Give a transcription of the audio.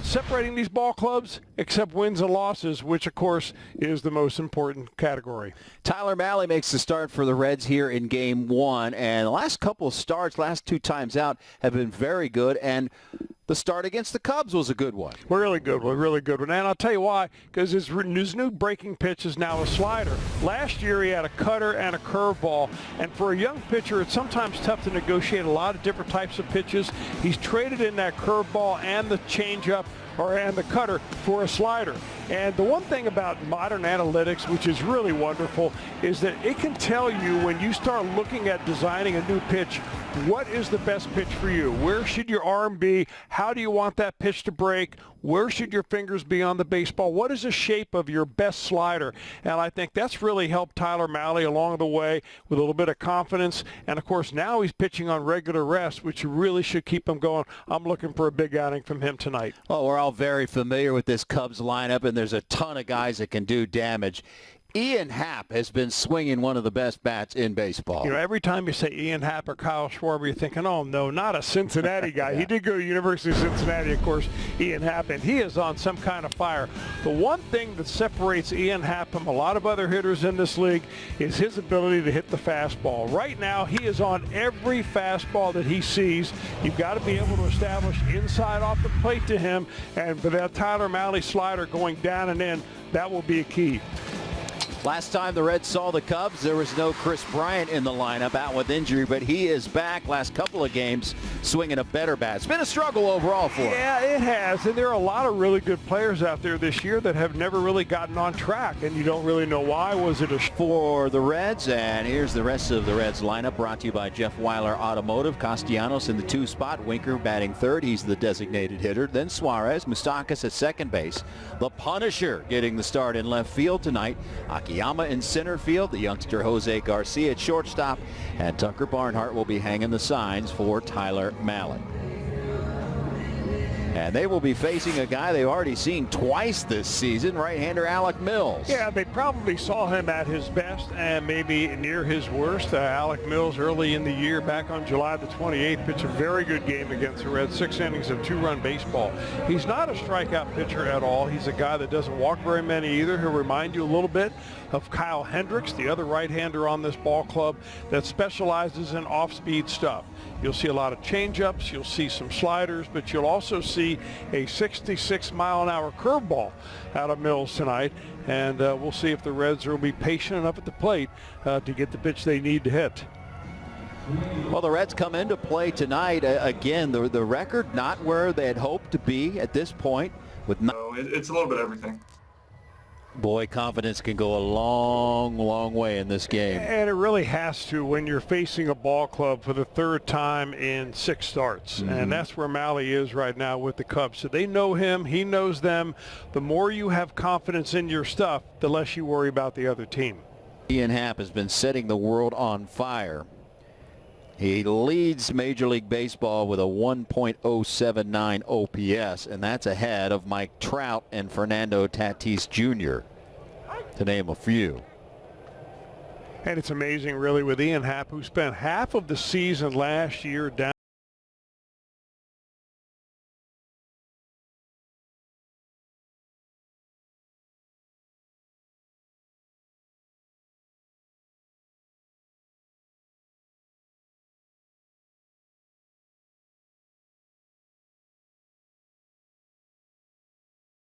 separating these ball clubs except wins and losses, which of course is the most important category. Tyler Mahle makes the start for the Reds here in game one, and the last couple of starts, last two times out, have been very good, and the start against the Cubs was a good one. Really good one, really good one. And I'll tell you why, because his new breaking pitch is now a slider. Last year he had a cutter and a curveball, and for a young pitcher it's sometimes tough to negotiate a lot of different types of pitches. He's traded in that curveball and the changeup and the cutter for a slider. And the one thing about modern analytics, which is really wonderful, is that it can tell you when you start looking at designing a new pitch, what is the best pitch for you? Where should your arm be? How do you want that pitch to break? Where should your fingers be on the baseball? What is the shape of your best slider? And I think that's really helped Tyler Mahle along the way with a little bit of confidence. And of course, now he's pitching on regular rest, which really should keep him going. I'm looking for a big outing from him tonight. Well, we're all very familiar with this Cubs lineup, and there's a ton of guys that can do damage. Ian Happ has been swinging one of the best bats in baseball. You know, every time you say Ian Happ or Kyle Schwarber, you're thinking, oh, no, not a Cincinnati guy. Yeah. He did go to University of Cincinnati, of course, Ian Happ, and he is on some kind of fire. The one thing that separates Ian Happ from a lot of other hitters in this league is his ability to hit the fastball. Right now, he is on every fastball that he sees. You've got to be able to establish inside off the plate to him, and for that Tyler Mahle slider going down and in, that will be a key. Last time the Reds saw the Cubs, there was no Chris Bryant in the lineup, out with injury, but he is back last couple of games swinging a better bat. It's been a struggle overall for him. Yeah, it has, and there are a lot of really good players out there this year that have never really gotten on track, and you don't really know why. Was it for the Reds? And here's the rest of the Reds lineup, brought to you by Jeff Weiler Automotive. Castellanos in the 2 spot, Winker batting third. He's the designated hitter. Then Suarez, Moustakas at second base. The Punisher getting the start in left field tonight. Akiyama in center field, the youngster Jose Garcia at shortstop, and Tucker Barnhart will be hanging the signs for Tyler Mahle. And they will be facing a guy they've already seen twice this season, right-hander Alec Mills. Yeah, they probably saw him at his best and maybe near his worst. Alec Mills early in the year, back on July the 28th, pitched a very good game against the Reds, 6 innings of 2-run baseball. He's not a strikeout pitcher at all. He's a guy that doesn't walk very many either. He'll remind you a little bit of Kyle Hendricks, the other right-hander on this ball club that specializes in off-speed stuff. You'll see a lot of change-ups, you'll see some sliders, but you'll also see a 66-mile-an-hour curveball out of Mills tonight, and we'll see if the Reds will be patient enough at the plate to get the pitch they need to hit. Well, the Reds come into play tonight. Again, the record not where they had hoped to be at this point. It's a little bit of everything. Boy, confidence can go a long, long way in this game. And it really has to when you're facing a ball club for the 3rd time in 6 starts. And that's where Mahle is right now with the Cubs. So they know him, he knows them. The more you have confidence in your stuff, the less you worry about the other team. Ian Happ has been setting the world on fire. He leads Major League Baseball with a 1.079 OPS, and that's ahead of Mike Trout and Fernando Tatis Jr., to name a few. And it's amazing, really, with Ian Happ, who spent half of the season last year down.